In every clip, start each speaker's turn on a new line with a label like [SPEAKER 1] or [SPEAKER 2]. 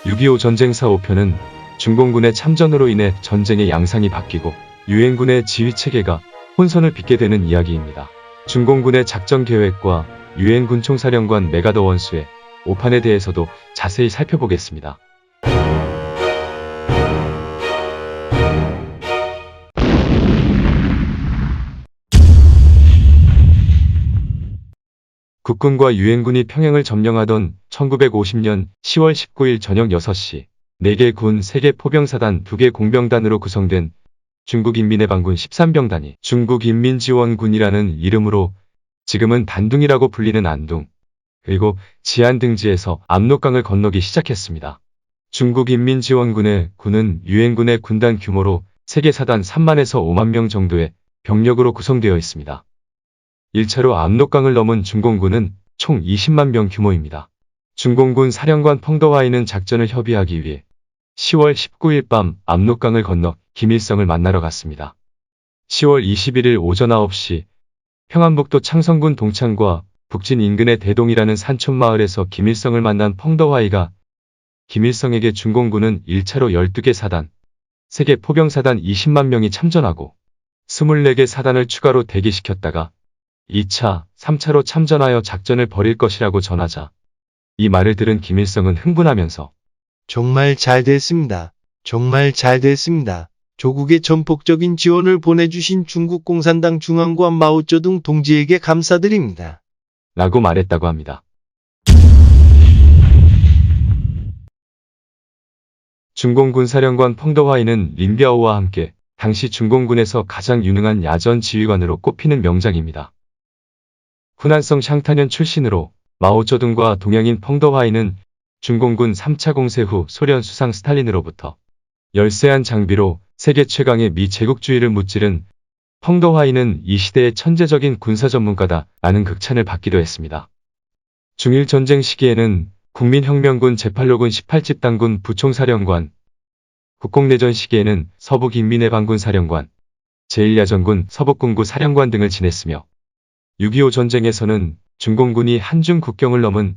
[SPEAKER 1] 6.25 전쟁사 5편은 중공군의 참전으로 인해 전쟁의 양상이 바뀌고 유엔군의 지휘체계가 혼선을 빚게 되는 이야기입니다. 중공군의 작전 계획과 유엔 군총사령관 메가더 원수의 오판에 대해서도 자세히 살펴보겠습니다. 국군과 유엔군이 평양을 점령하던 1950년 10월 19일 저녁 6시 4개 군, 3개 포병사단, 2개 공병단으로 구성된 중국인민해방군 13병단이 중국인민지원군이라는 이름으로 지금은 단둥이라고 불리는 안둥, 그리고 지안 등지에서 압록강을 건너기 시작했습니다. 중국인민지원군의 군은 유엔군의 군단 규모로 3개 사단 3만에서 5만 명 정도의 병력으로 구성되어 있습니다. 1차로 압록강을 넘은 중공군은 총 20만 명 규모입니다. 중공군 사령관 펑더화이는 작전을 협의하기 위해 10월 19일 밤 압록강을 건너 김일성을 만나러 갔습니다. 10월 21일 오전 9시 평안북도 창성군 동창과 북진 인근의 대동이라는 산촌마을에서 김일성을 만난 펑더화이가 김일성에게 중공군은 1차로 12개 사단, 3개 포병사단 20만 명이 참전하고 24개 사단을 추가로 대기시켰다가 2차, 3차로 참전하여 작전을 벌일 것이라고 전하자 이 말을 들은 김일성은 흥분하면서
[SPEAKER 2] 정말 잘 됐습니다. 정말 잘 됐습니다. 조국의 전폭적인 지원을 보내주신 중국 공산당 중앙관 마오쩌둥 동지에게 감사드립니다.
[SPEAKER 1] 라고 말했다고 합니다. 중공군 사령관 펑더화이는 린비아오와 함께 당시 중공군에서 가장 유능한 야전 지휘관으로 꼽히는 명장입니다. 후난성 샹타년 출신으로 마오쩌둥과 동양인 펑더화이는 중공군 3차 공세 후 소련 수상 스탈린으로부터 열세한 장비로 세계 최강의 미 제국주의를 무찌른 펑더화이는 이 시대의 천재적인 군사 전문가다 라는 극찬을 받기도 했습니다. 중일전쟁 시기에는 국민혁명군 제8로군 18집단군 부총사령관, 국共내전 시기에는 서북인민해방군 사령관, 제1야전군 서북군구 사령관 등을 지냈으며 6.25 전쟁에서는 중공군이 한중 국경을 넘은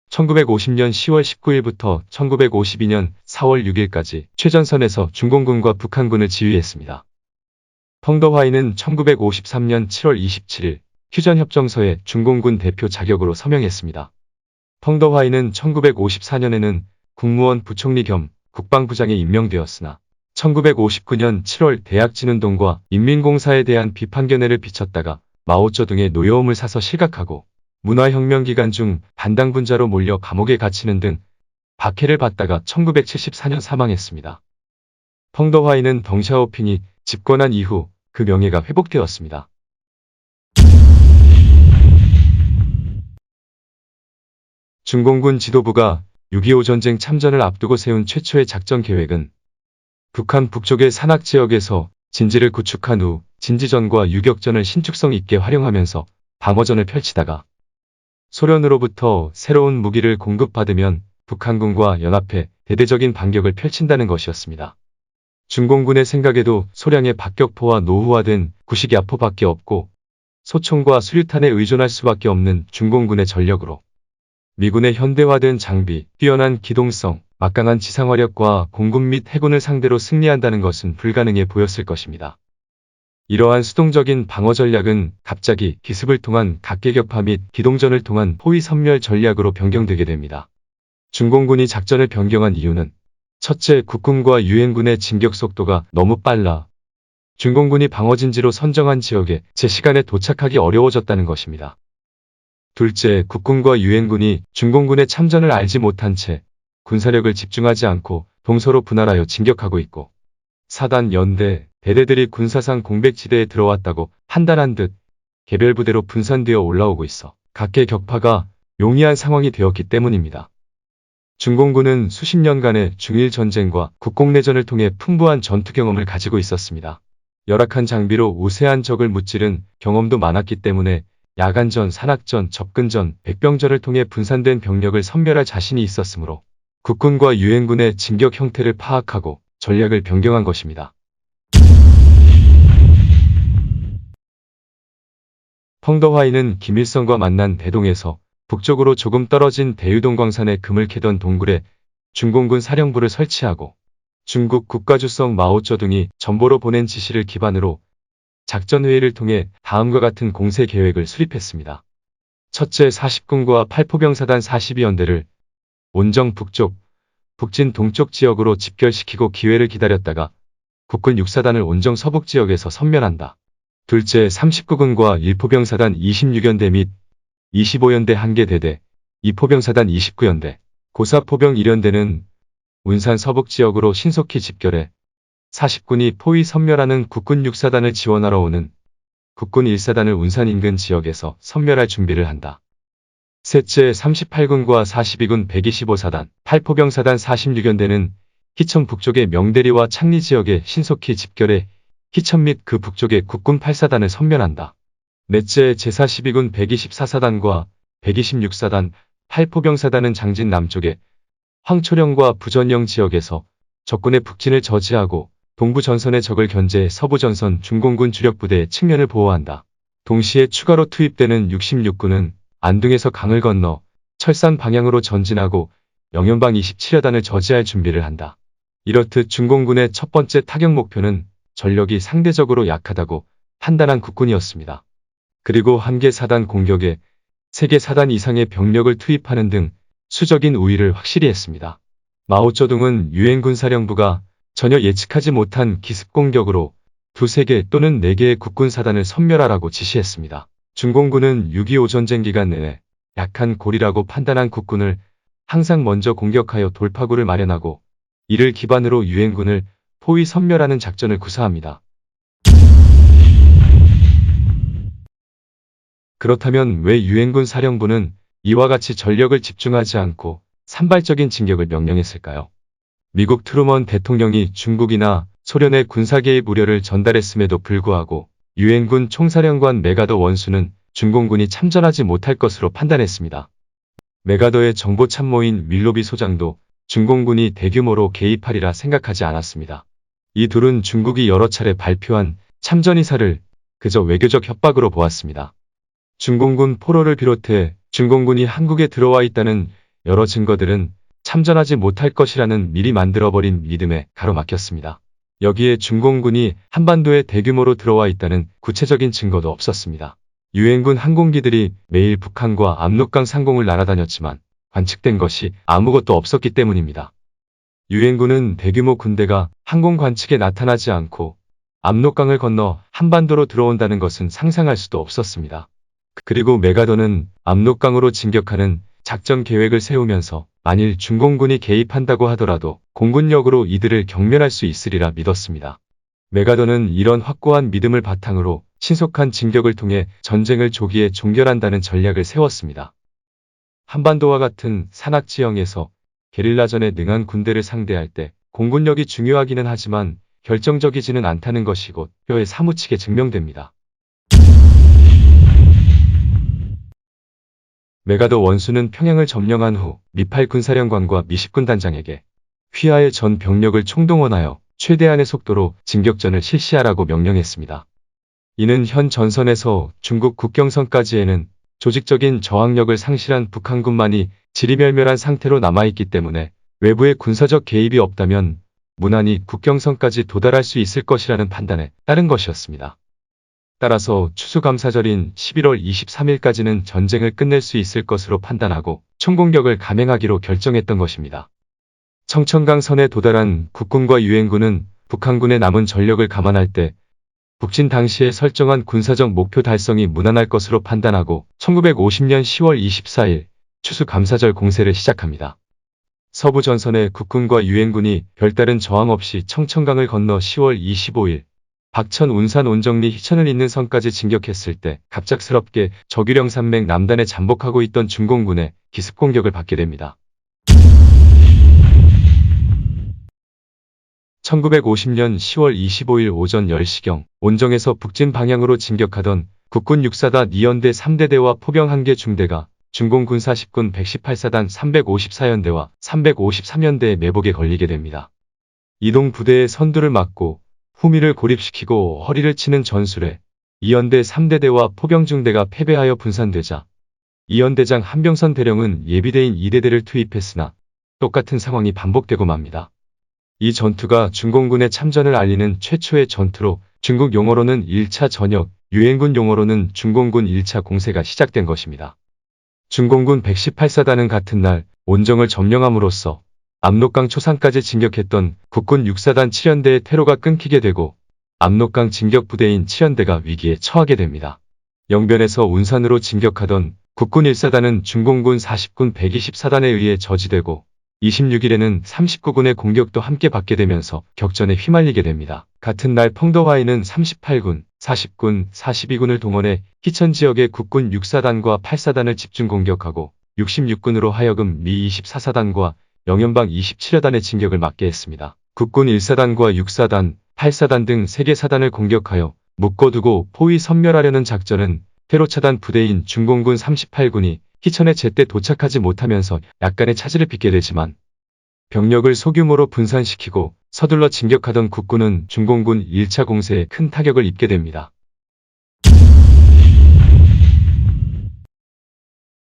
[SPEAKER 1] 1950년 10월 19일부터 1952년 4월 6일까지 최전선에서 중공군과 북한군을 지휘했습니다. 펑더화이는 1953년 7월 27일 휴전협정서에 중공군 대표 자격으로 서명했습니다. 펑더화이는 1954년에는 국무원 부총리 겸 국방부장에 임명되었으나 1959년 7월 대약진운동과 인민공사에 대한 비판견해를 비쳤다가 마오쩌둥의 노여움을 사서 실각하고 문화혁명 기간 중 반당분자로 몰려 감옥에 갇히는 등 박해를 받다가 1974년 사망했습니다. 펑더화이는 덩샤오핑이 집권한 이후 그 명예가 회복되었습니다. 중공군 지도부가 6.25 전쟁 참전을 앞두고 세운 최초의 작전 계획은 북한 북쪽의 산악지역에서 진지를 구축한 후 진지전과 유격전을 신축성 있게 활용하면서 방어전을 펼치다가 소련으로부터 새로운 무기를 공급받으면 북한군과 연합해 대대적인 반격을 펼친다는 것이었습니다. 중공군의 생각에도 소량의 박격포와 노후화된 구식야포밖에 없고 소총과 수류탄에 의존할 수밖에 없는 중공군의 전력으로 미군의 현대화된 장비, 뛰어난 기동성, 막강한 지상화력과 공군 및 해군을 상대로 승리한다는 것은 불가능해 보였을 것입니다. 이러한 수동적인 방어 전략은 갑자기 기습을 통한 각계격파 및 기동전을 통한 포위 섬멸 전략으로 변경되게 됩니다. 중공군이 작전을 변경한 이유는 첫째, 국군과 유엔군의 진격 속도가 너무 빨라 중공군이 방어진지로 선정한 지역에 제 시간에 도착하기 어려워졌다는 것입니다. 둘째, 국군과 유엔군이 중공군의 참전을 알지 못한 채 군사력을 집중하지 않고 동서로 분할하여 진격하고 있고 사단, 연대, 대대들이 군사상 공백지대에 들어왔다고 판단한 듯 개별 부대로 분산되어 올라오고 있어 각계 격파가 용이한 상황이 되었기 때문입니다. 중공군은 수십 년간의 중일 전쟁과 국공내전을 통해 풍부한 전투 경험을 가지고 있었습니다. 열악한 장비로 우세한 적을 무찌른 경험도 많았기 때문에 야간전, 산악전, 접근전, 백병전을 통해 분산된 병력을 섬멸할 자신이 있었으므로 국군과 유엔군의 진격 형태를 파악하고 전략을 변경한 것입니다. 펑더화이는 김일성과 만난 대동에서 북쪽으로 조금 떨어진 대유동광산에 금을 캐던 동굴에 중공군 사령부를 설치하고 중국 국가주석 마오쩌둥이 전보로 보낸 지시를 기반으로 작전회의를 통해 다음과 같은 공세 계획을 수립했습니다. 첫째, 40군과 8포병사단 42연대를 온정 북쪽, 북진 동쪽 지역으로 집결시키고 기회를 기다렸다가 국군 6사단을 온정 서북 지역에서 섬멸한다. 둘째, 39군과 1포병사단 26연대 및 25연대 1개 대대, 2포병사단 29연대, 고사포병 1연대는 운산 서북 지역으로 신속히 집결해 40군이 포위 섬멸하는 국군 6사단을 지원하러 오는 국군 1사단을 운산 인근 지역에서 섬멸할 준비를 한다. 셋째, 38군과 42군 125사단, 8포병사단 46연대는 희천 북쪽의 명대리와 창리 지역에 신속히 집결해 희천 및 그 북쪽의 국군 8사단을 섬멸한다. 넷째, 제42군 124사단과 126사단, 8포병사단은 장진 남쪽의 황초령과 부전령 지역에서 적군의 북진을 저지하고 동부 전선의 적을 견제해 서부 전선 중공군 주력부대의 측면을 보호한다. 동시에 추가로 투입되는 66군은 안둥에서 강을 건너 철산 방향으로 전진하고 영연방 27여단을 저지할 준비를 한다. 이렇듯 중공군의 첫 번째 타격 목표는 전력이 상대적으로 약하다고 판단한 국군이었습니다. 그리고 한 개 사단 공격에 3개 사단 이상의 병력을 투입하는 등 수적인 우위를 확실히 했습니다. 마오쩌둥은 유엔군 사령부가 전혀 예측하지 못한 기습 공격으로 2~3개 또는 4개의 국군 사단을 섬멸하라고 지시했습니다. 중공군은 6.25 전쟁 기간 내내 약한 고리라고 판단한 국군을 항상 먼저 공격하여 돌파구를 마련하고 이를 기반으로 유엔군을 포위 섬멸하는 작전을 구사합니다. 그렇다면 왜 유엔군 사령부는 이와 같이 전력을 집중하지 않고 산발적인 진격을 명령했을까요? 미국 트루먼 대통령이 중국이나 소련의 군사 개입 우려를 전달했음에도 불구하고 유엔군 총사령관 메가더 원수는 중공군이 참전하지 못할 것으로 판단했습니다. 메가더의 정보 참모인 윌로비 소장도 중공군이 대규모로 개입하리라 생각하지 않았습니다. 이 둘은 중국이 여러 차례 발표한 참전 의사를 그저 외교적 협박으로 보았습니다. 중공군 포로를 비롯해 중공군이 한국에 들어와 있다는 여러 증거들은 참전하지 못할 것이라는 미리 만들어버린 믿음에 가로막혔습니다. 여기에 중공군이 한반도에 대규모로 들어와 있다는 구체적인 증거도 없었습니다. 유엔군 항공기들이 매일 북한과 압록강 상공을 날아다녔지만 관측된 것이 아무것도 없었기 때문입니다. 유엔군은 대규모 군대가 항공 관측에 나타나지 않고 압록강을 건너 한반도로 들어온다는 것은 상상할 수도 없었습니다. 그리고 메가더는 압록강으로 진격하는 작전 계획을 세우면서 만일 중공군이 개입한다고 하더라도 공군력으로 이들을 경멸할 수 있으리라 믿었습니다. 메가더는 이런 확고한 믿음을 바탕으로 신속한 진격을 통해 전쟁을 조기에 종결한다는 전략을 세웠습니다. 한반도와 같은 산악지형에서 게릴라전에 능한 군대를 상대할 때 공군력이 중요하기는 하지만 결정적이지는 않다는 것이 곧 뼈에 사무치게 증명됩니다. 메가더 원수는 평양을 점령한 후 미8 군사령관과 미10군 단장에게 휘하의 전 병력을 총동원하여 최대한의 속도로 진격전을 실시하라고 명령했습니다. 이는 현 전선에서 중국 국경선까지에는 조직적인 저항력을 상실한 북한군만이 지리멸멸한 상태로 남아있기 때문에 외부의 군사적 개입이 없다면 무난히 국경선까지 도달할 수 있을 것이라는 판단에 따른 것이었습니다. 따라서 추수감사절인 11월 23일까지는 전쟁을 끝낼 수 있을 것으로 판단하고 총공격을 감행하기로 결정했던 것입니다. 청천강 선에 도달한 국군과 유엔군은 북한군의 남은 전력을 감안할 때 북진 당시에 설정한 군사적 목표 달성이 무난할 것으로 판단하고 1950년 10월 24일 추수감사절 공세를 시작합니다. 서부 전선의 국군과 유엔군이 별다른 저항 없이 청천강을 건너 10월 25일 박천, 운산, 온정리, 희천을 잇는 선까지 진격했을 때 갑작스럽게 저규령 산맥 남단에 잠복하고 있던 중공군의 기습공격을 받게 됩니다. 1950년 10월 25일 오전 10시경 온정에서 북진 방향으로 진격하던 국군 6사단 2연대 3대대와 포병 1개 중대가 중공군 40군 118사단 354연대와 353연대의 매복에 걸리게 됩니다. 이동 부대의 선두를 막고 후미를 고립시키고 허리를 치는 전술에 2연대 3대대와 포병 중대가 패배하여 분산되자 2연대장 한병선 대령은 예비대인 2대대를 투입했으나 똑같은 상황이 반복되고 맙니다. 이 전투가 중공군의 참전을 알리는 최초의 전투로 중국 용어로는 1차 전역, 유엔군 용어로는 중공군 1차 공세가 시작된 것입니다. 중공군 118사단은 같은 날 온정을 점령함으로써 압록강 초상까지 진격했던 국군 6사단 7연대의 퇴로가 끊기게 되고 압록강 진격부대인 7연대가 위기에 처하게 됩니다. 영변에서 운산으로 진격하던 국군 1사단은 중공군 40군 124단에 의해 저지되고 26일에는 39군의 공격도 함께 받게 되면서 격전에 휘말리게 됩니다. 같은 날 펑더화이는 38군, 40군, 42군을 동원해 희천 지역의 국군 6사단과 8사단을 집중 공격하고 66군으로 하여금 미 24사단과 영연방 27여단의 진격을 막게 했습니다. 국군 1사단과 6사단, 8사단 등 3개 사단을 공격하여 묶어두고 포위 섬멸하려는 작전은 퇴로 차단 부대인 중공군 38군이 희천에 제때 도착하지 못하면서 약간의 차질을 빚게 되지만 병력을 소규모로 분산시키고 서둘러 진격하던 국군은 중공군 1차 공세에 큰 타격을 입게 됩니다.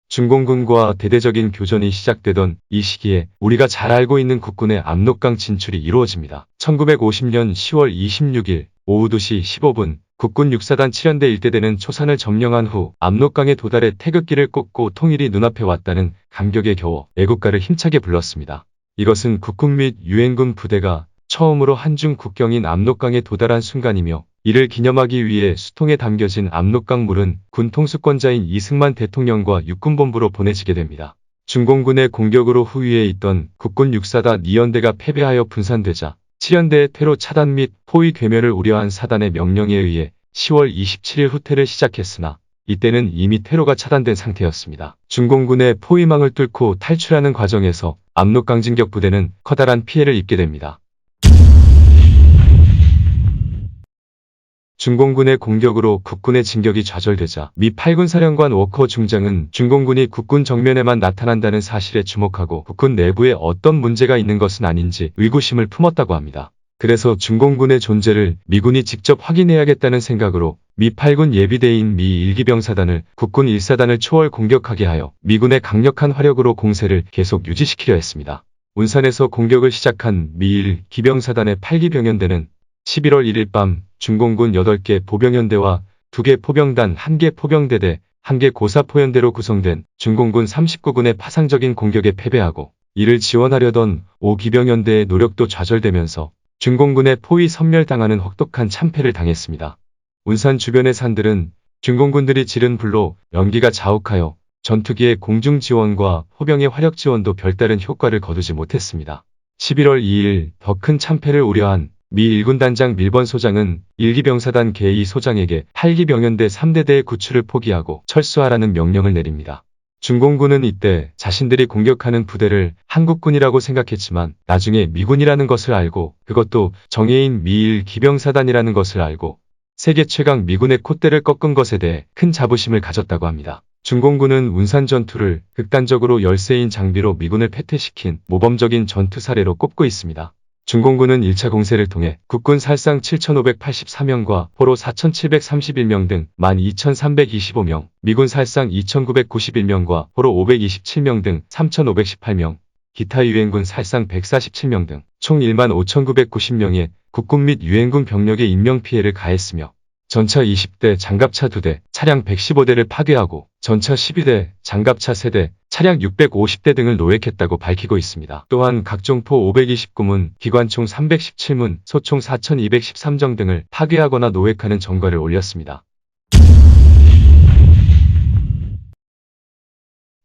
[SPEAKER 1] 중공군과 대대적인 교전이 시작되던 이 시기에 우리가 잘 알고 있는 국군의 압록강 진출이 이루어집니다. 1950년 10월 26일 오후 2시 15분 국군 6사단 7연대 일대대는 초산을 점령한 후 압록강에 도달해 태극기를 꽂고 통일이 눈앞에 왔다는 감격에 겨워 애국가를 힘차게 불렀습니다. 이것은 국군 및 유엔군 부대가 처음으로 한중 국경인 압록강에 도달한 순간이며 이를 기념하기 위해 수통에 담겨진 압록강 물은 군 통수권자인 이승만 대통령과 육군본부로 보내지게 됩니다. 중공군의 공격으로 후위에 있던 국군 6사단 2연대가 패배하여 분산되자 7연대의 퇴로 차단 및 포위 괴멸을 우려한 사단의 명령에 의해 10월 27일 후퇴를 시작했으나 이때는 이미 퇴로가 차단된 상태였습니다. 중공군의 포위망을 뚫고 탈출하는 과정에서 압록강 진격 부대는 커다란 피해를 입게 됩니다. 중공군의 공격으로 국군의 진격이 좌절되자 미 8군 사령관 워커 중장은 중공군이 국군 정면에만 나타난다는 사실에 주목하고 국군 내부에 어떤 문제가 있는 것은 아닌지 의구심을 품었다고 합니다. 그래서 중공군의 존재를 미군이 직접 확인해야겠다는 생각으로 미 8군 예비대인 미 1기병사단을 국군 1사단을 초월 공격하게 하여 미군의 강력한 화력으로 공세를 계속 유지시키려 했습니다. 운산에서 공격을 시작한 미 1기병사단의 8기병연대는 11월 1일 밤 중공군 8개 보병연대와 2개 포병단, 1개 포병대대, 1개 고사포연대로 구성된 중공군 39군의 파상적인 공격에 패배하고 이를 지원하려던 5기병연대의 노력도 좌절되면서 중공군의 포위 섬멸당하는 혹독한 참패를 당했습니다. 운산 주변의 산들은 중공군들이 지른 불로 연기가 자욱하여 전투기의 공중 지원과 포병의 화력 지원도 별다른 효과를 거두지 못했습니다. 11월 2일 더 큰 참패를 우려한 미 1군 단장 밀번 소장은 1기병사단 개2 소장에게 8기병연대 3대대의 구출을 포기하고 철수하라는 명령을 내립니다. 중공군은 이때 자신들이 공격하는 부대를 한국군이라고 생각했지만 나중에 미군이라는 것을 알고 그것도 정예인 미 1기병사단이라는 것을 알고 세계 최강 미군의 콧대를 꺾은 것에 대해 큰 자부심을 가졌다고 합니다. 중공군은 운산 전투를 극단적으로 열세인 장비로 미군을 패퇴시킨 모범적인 전투 사례로 꼽고 있습니다. 중공군은 1차 공세를 통해 국군 살상 7,584명과 포로 4,731명 등 12,325명, 미군 살상 2,991명과 포로 527명 등 3,518명, 기타 유엔군 살상 147명 등 총 15,990명의 국군 및 유엔군 병력의 인명피해를 가했으며 전차 20대, 장갑차 2대, 차량 115대를 파괴하고 전차 12대, 장갑차 3대, 차량 650대 등을 노획했다고 밝히고 있습니다. 또한 각종 포 529문, 기관총 317문, 소총 4,213정 등을 파괴하거나 노획하는 전과를 올렸습니다.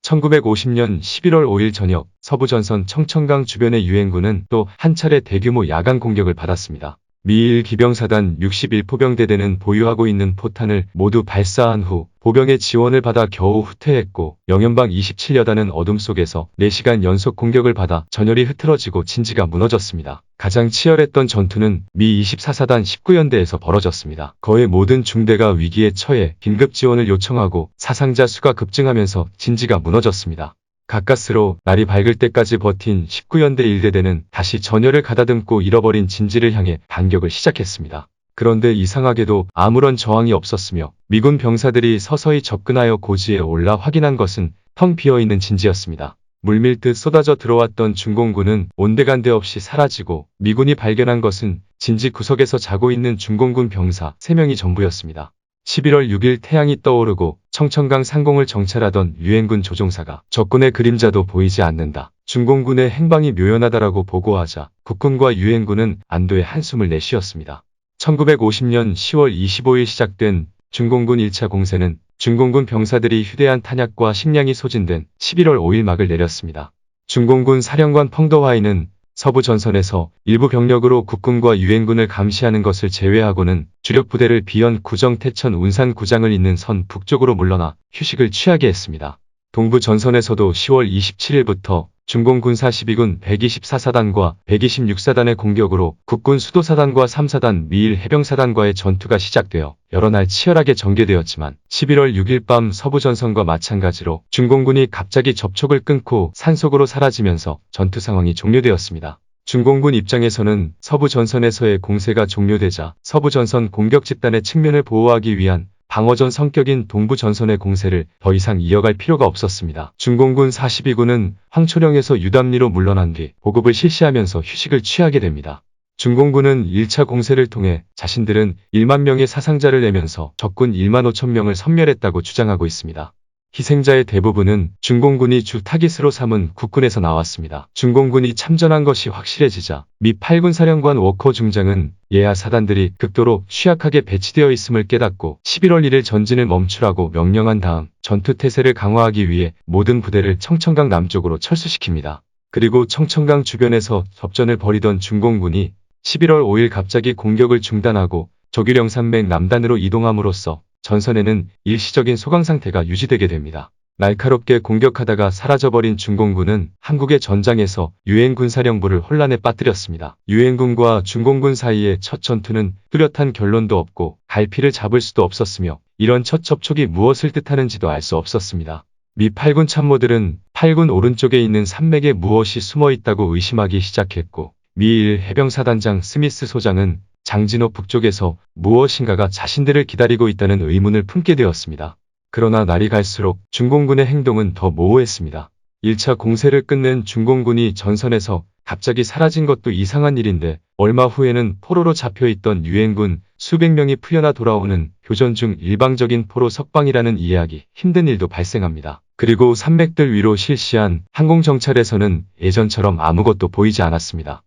[SPEAKER 1] 1950년 11월 5일 저녁 서부전선 청천강 주변의 유엔군은 또 한 차례 대규모 야간 공격을 받았습니다. 미 1기병사단 61포병대대는 보유하고 있는 포탄을 모두 발사한 후 보병의 지원을 받아 겨우 후퇴했고 영연방 27여단은 어둠 속에서 4시간 연속 공격을 받아 전열이 흐트러지고 진지가 무너졌습니다. 가장 치열했던 전투는 미 24사단 19연대에서 벌어졌습니다. 거의 모든 중대가 위기에 처해 긴급 지원을 요청하고 사상자 수가 급증하면서 진지가 무너졌습니다. 가까스로 날이 밝을 때까지 버틴 19연대 1대대는 다시 전열을 가다듬고 잃어버린 진지를 향해 반격을 시작했습니다. 그런데 이상하게도 아무런 저항이 없었으며 미군 병사들이 서서히 접근하여 고지에 올라 확인한 것은 텅 비어있는 진지였습니다. 물밀듯 쏟아져 들어왔던 중공군은 온데간데 없이 사라지고 미군이 발견한 것은 진지 구석에서 자고 있는 중공군 병사 3명이 전부였습니다. 11월 6일 태양이 떠오르고 청천강 상공을 정찰하던 유엔군 조종사가 적군의 그림자도 보이지 않는다. 중공군의 행방이 묘연하다라고 보고하자 국군과 유엔군은 안도의 한숨을 내쉬었습니다. 1950년 10월 25일 시작된 중공군 1차 공세는 중공군 병사들이 휴대한 탄약과 식량이 소진된 11월 5일 막을 내렸습니다. 중공군 사령관 펑더화이는 서부 전선에서 일부 병력으로 국군과 유엔군을 감시하는 것을 제외하고는 주력 부대를 비연 구정 태천 운산 구장을 잇는 선 북쪽으로 물러나 휴식을 취하게 했습니다. 동부 전선에서도 10월 27일부터 중공군 42군 124사단과 126사단의 공격으로 국군 수도사단과 3사단 미일 해병사단과의 전투가 시작되어 여러 날 치열하게 전개되었지만 11월 6일 밤 서부 전선과 마찬가지로 중공군이 갑자기 접촉을 끊고 산속으로 사라지면서 전투 상황이 종료되었습니다. 중공군 입장에서는 서부 전선에서의 공세가 종료되자 서부 전선 공격 집단의 측면을 보호하기 위한 방어전 성격인 동부 전선의 공세를 더 이상 이어갈 필요가 없었습니다. 중공군 42군은 황초령에서 유담리로 물러난 뒤 보급을 실시하면서 휴식을 취하게 됩니다. 중공군은 1차 공세를 통해 자신들은 1만 명의 사상자를 내면서 적군 1만 5천 명을 섬멸했다고 주장하고 있습니다. 희생자의 대부분은 중공군이 주 타깃으로 삼은 국군에서 나왔습니다. 중공군이 참전한 것이 확실해지자 미 8군 사령관 워커 중장은 예하 사단들이 극도로 취약하게 배치되어 있음을 깨닫고 11월 1일 전진을 멈추라고 명령한 다음 전투 태세를 강화하기 위해 모든 부대를 청천강 남쪽으로 철수시킵니다. 그리고 청천강 주변에서 접전을 벌이던 중공군이 11월 5일 갑자기 공격을 중단하고 조규령 산맥 남단으로 이동함으로써 전선에는 일시적인 소강 상태가 유지되게 됩니다. 날카롭게 공격하다가 사라져버린 중공군은 한국의 전장에서 유엔군 사령부를 혼란에 빠뜨렸습니다. 유엔군과 중공군 사이의 첫 전투는 뚜렷한 결론도 없고 갈피를 잡을 수도 없었으며 이런 첫 접촉이 무엇을 뜻하는지도 알 수 없었습니다. 미 8군 참모들은 8군 오른쪽에 있는 산맥에 무엇이 숨어 있다고 의심하기 시작했고 미 1해병사단장 스미스 소장은 장진호 북쪽에서 무엇인가가 자신들을 기다리고 있다는 의문을 품게 되었습니다. 그러나 날이 갈수록 중공군의 행동은 더 모호했습니다. 1차 공세를 끝낸 중공군이 전선에서 갑자기 사라진 것도 이상한 일인데 얼마 후에는 포로로 잡혀있던 유엔군 수백 명이 풀려나 돌아오는 교전 중 일방적인 포로 석방이라는 이해하기 힘든 일도 발생합니다. 그리고 산맥들 위로 실시한 항공정찰에서는 예전처럼 아무것도 보이지 않았습니다.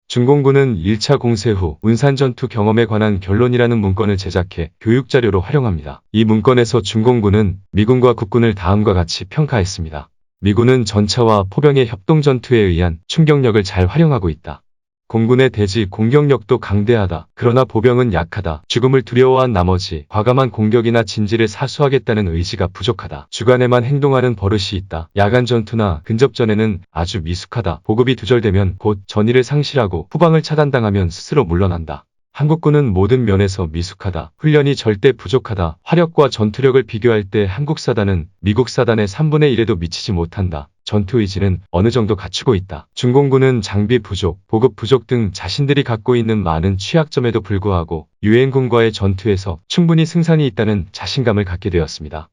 [SPEAKER 1] 중공군은 1차 공세 후 운산전투 경험에 관한 결론이라는 문건을 제작해 교육자료로 활용합니다. 이 문건에서 중공군은 미군과 국군을 다음과 같이 평가했습니다. 미군은 전차와 포병의 협동전투에 의한 충격력을 잘 활용하고 있다. 공군의 대지 공격력도 강대하다. 그러나 보병은 약하다. 죽음을 두려워한 나머지 과감한 공격이나 진지를 사수하겠다는 의지가 부족하다. 주간에만 행동하는 버릇이 있다. 야간 전투나 근접전에는 아주 미숙하다. 보급이 두절되면 곧 전의를 상실하고 후방을 차단당하면 스스로 물러난다. 한국군은 모든 면에서 미숙하다. 훈련이 절대 부족하다. 화력과 전투력을 비교할 때 한국 사단은 미국 사단의 3분의 1에도 미치지 못한다. 전투 의지는 어느 정도 갖추고 있다. 중공군은 장비 부족, 보급 부족 등 자신들이 갖고 있는 많은 취약점에도 불구하고 유엔군과의 전투에서 충분히 승산이 있다는 자신감을 갖게 되었습니다.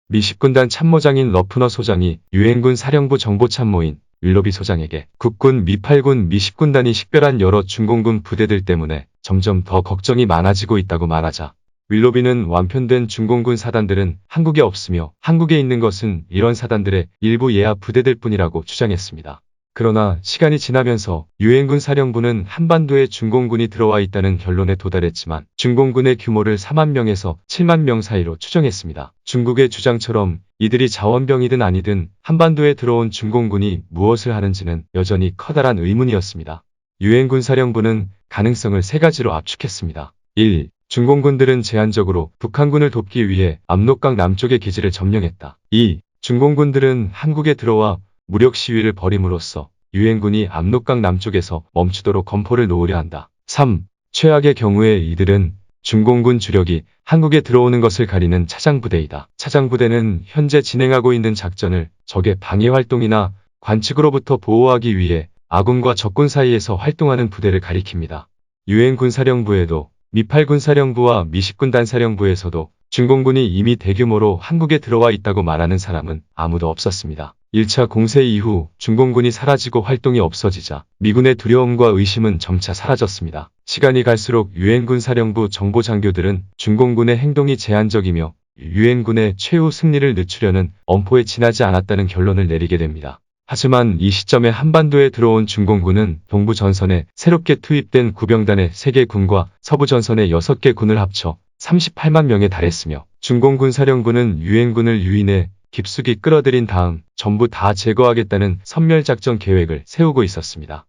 [SPEAKER 1] 미 10군단 참모장인 러프너 소장이 유엔군 사령부 정보참모인 윌로비 소장에게 국군 미 8군 미 10군단이 식별한 여러 중공군 부대들 때문에 점점 더 걱정이 많아지고 있다고 말하자 윌로비는 완편된 중공군 사단들은 한국에 없으며 한국에 있는 것은 이런 사단들의 일부 예하 부대들 뿐이라고 주장했습니다. 그러나 시간이 지나면서 유엔군 사령부는 한반도에 중공군이 들어와 있다는 결론에 도달했지만 중공군의 규모를 4만 명에서 7만 명 사이로 추정했습니다. 중국의 주장처럼 이들이 자원병이든 아니든 한반도에 들어온 중공군이 무엇을 하는지는 여전히 커다란 의문이었습니다. 유엔군 사령부는 가능성을 3가지로 압축했습니다. 1. 중공군들은 제한적으로 북한군을 돕기 위해 압록강 남쪽의 기지를 점령했다. 2. 중공군들은 한국에 들어와 무력 시위를 벌임으로써 유엔군이 압록강 남쪽에서 멈추도록 검포를 놓으려 한다. 3. 최악의 경우에 이들은 중공군 주력이 한국에 들어오는 것을 가리는 차장부대이다. 차장부대는 현재 진행하고 있는 작전을 적의 방해활동이나 관측으로부터 보호하기 위해 아군과 적군 사이에서 활동하는 부대를 가리킵니다. 유엔군 사령부에도 미8군 사령부와 미10군 단사령부에서도 중공군이 이미 대규모로 한국에 들어와 있다고 말하는 사람은 아무도 없었습니다. 1차 공세 이후 중공군이 사라지고 활동이 없어지자 미군의 두려움과 의심은 점차 사라졌습니다. 시간이 갈수록 유엔군 사령부 정보장교들은 중공군의 행동이 제한적이며 유엔군의 최후 승리를 늦추려는 엄포에 지나지 않았다는 결론을 내리게 됩니다. 하지만 이 시점에 한반도에 들어온 중공군은 동부 전선에 새롭게 투입된 구병단의 3개 군과 서부 전선의 6개 군을 합쳐 38만 명에 달했으며 중공군 사령부는 유엔군을 유인해 깊숙이 끌어들인 다음 전부 다 제거하겠다는 선멸작전 계획을 세우고 있었습니다.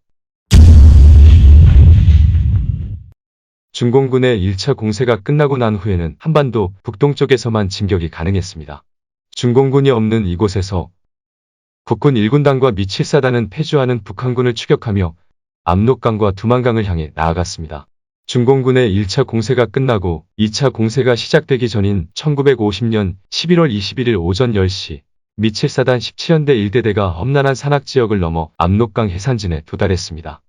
[SPEAKER 1] 중공군의 1차 공세가 끝나고 난 후에는 한반도 북동쪽에서만 진격이 가능했습니다. 중공군이 없는 이곳에서 국군 1군단과 미 7사단은 패주하는 북한군을 추격하며 압록강과 두만강을 향해 나아갔습니다. 중공군의 1차 공세가 끝나고 2차 공세가 시작되기 전인 1950년 11월 21일 오전 10시 미 7사단 17연대 1대대가 험난한 산악지역을 넘어 압록강 해산진에 도달했습니다.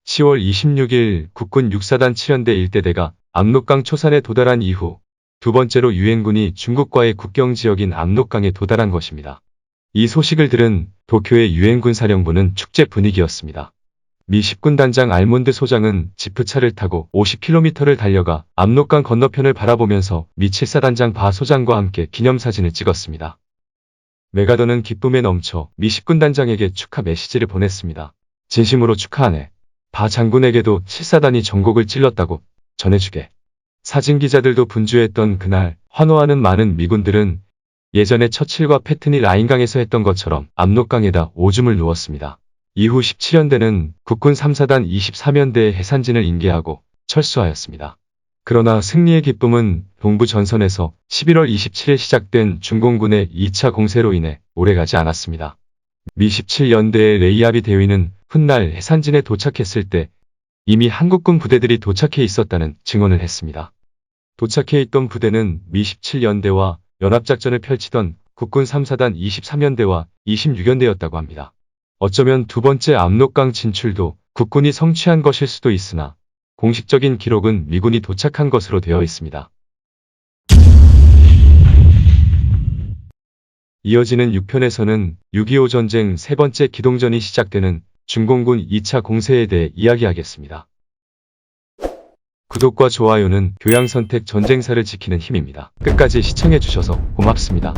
[SPEAKER 1] 10월 26일 국군 6사단 7연대 1대대가 압록강 초산에 도달한 이후 두 번째로 유엔군이 중국과의 국경지역인 압록강에 도달한 것입니다. 이 소식을 들은 도쿄의 유엔군 사령부는 축제 분위기였습니다. 미 10군 단장 알몬드 소장은 지프차를 타고 50km를 달려가 압록강 건너편을 바라보면서 미 7사단장 바 소장과 함께 기념사진을 찍었습니다. 메가더는 기쁨에 넘쳐 미 10군 단장에게 축하 메시지를 보냈습니다. 진심으로 축하하네. 바 장군에게도 7사단이 전곡을 찔렀다고 전해주게. 사진 기자들도 분주했던 그날 환호하는 많은 미군들은 예전에 처칠과 패튼이 라인강에서 했던 것처럼 압록강에다 오줌을 누웠습니다. 이후 17연대는 국군 3사단 23연대의 해산진을 인계하고 철수하였습니다. 그러나 승리의 기쁨은 동부 전선에서 11월 27일 시작된 중공군의 2차 공세로 인해 오래가지 않았습니다. 미 17연대의 레이아비 대위는 훗날 해산진에 도착했을 때 이미 한국군 부대들이 도착해 있었다는 증언을 했습니다. 도착해 있던 부대는 미 17연대와 연합작전을 펼치던 국군 3사단 23연대와 26연대였다고 합니다. 어쩌면 두 번째 압록강 진출도 국군이 성취한 것일 수도 있으나 공식적인 기록은 미군이 도착한 것으로 되어 있습니다. 이어지는 6편에서는 6.25 전쟁 세 번째 기동전이 시작되는 중공군 2차 공세에 대해 이야기하겠습니다. 구독과 좋아요는 교양선택 전쟁사를 지키는 힘입니다. 끝까지 시청해주셔서 고맙습니다.